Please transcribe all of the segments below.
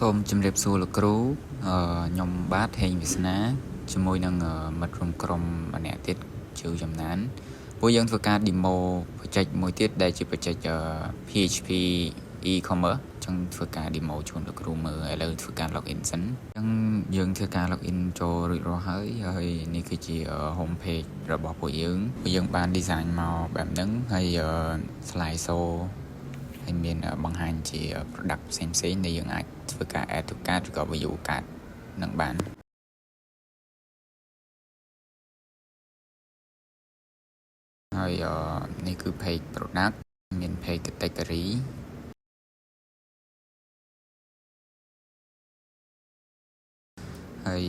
សូមជម្រាបសួរលោកគ្រូខ្ញុំបាទហេងវាសនាជាមួយនឹងមិត្តរួមក្រុមម្នាក់ទៀតជឿចំណានពួកយើងធ្វើការ demo បច្ចេកមួយទៀតដែលជាបច្ចេក PHP e-commerce អញ្ចឹងធ្វើការ demo ជូនលោកគ្រូមើលឥឡូវធ្វើការ login សិនអញ្ចឹងយើងធ្វើការ login ចូលរួចរាល់ហើយនេះគឺជា home page របស់ពួកយើងបាន design មកបែបហ្នឹងហើយ slide show ហើយមានបង្ហាញជា product ផ្សេងៗដែលយើងអាចធ្វើការ add to cart ឬក៏ view cart នឹងបានហើយនេះគឺ page product មាន page category ហើយ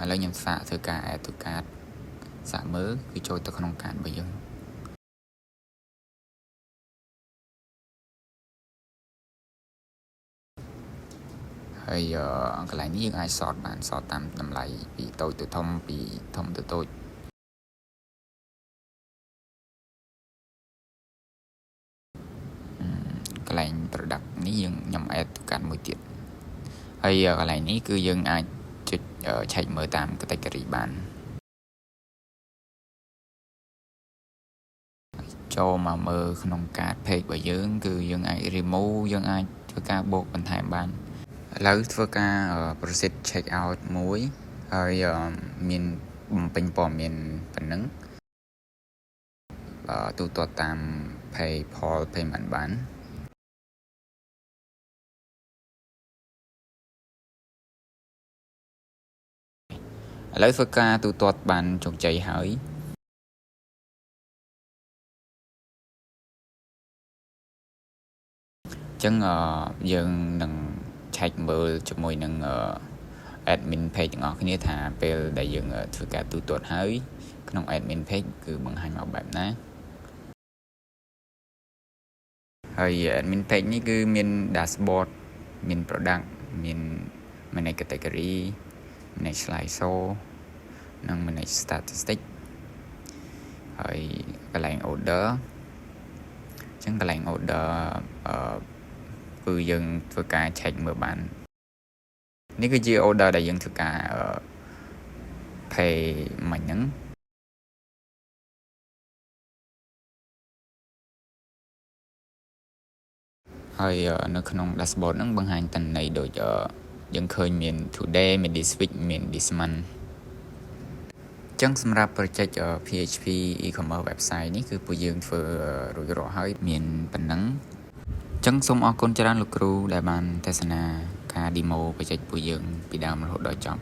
ឥឡូវខ្ញុំសាកធ្វើការ add to cart សាកមើលគឺចូលទៅក្នុង cart របស់យើងហើយកន្លែងនេះយើងអាចសតបានសតតាមតម្លៃពីតូចទៅធំពីធំទៅតូចកន្លែង product នេះខ្ញុំ add ទៅកាន់មួយទៀតហើយកន្លែងនេះគឺយើងអាចចុចឆែកមើលតាម category បានចូលមកមើលក្នុង cart page របស់យើងគឺយើងអាច remove យើងអាចធ្វើការបូកបន្ថែមបានឥឡូវធ្វើការ process check out មួយហើយមានបំពេញព័ត៌មានប៉ុណ្ណឹងទូទាត់តាម PayPal payment បានឥឡូវធ្វើការទូទាត់បានជោគជ័យហើយអញ្ចឹងយើងនឹងឆែកមើលជាមួយនឹង admin page ទាំងអស់គ្នាថាពេលដែលយើងធ្វើការទូទាត់ហើយក្នុង admin page គឺបង្ហាញមកបែបណាហើយ admin page នេះគឺមាន dashboard មាន product មាន manage category manage slide show និង manage statistic ហើយកន្លែង order អញ្ចឹងកន្លែង order គឺយើងធ្វើការ check មើលបាននេះគឺជា order ដែលយើងធ្វើការ pay មិញហ្នឹងហើយនៅក្នុង dashboard ហ្នឹងបង្ហាញតន័យដូចយើងឃើញមាន today មាន this week មាន this month អញ្ចឹងសម្រាប់ project PHP e-commerce website នេះគឺពួកយើងធ្វើរួចរាល់ហើយមានប៉ុណ្ណឹងអញ្ចឹងសូមអរគុណច្រើនលោកគ្រូដែលបានទស្សនាការ demo បច្ចេកពួកយើងពីដើមរហូតដល់ចប់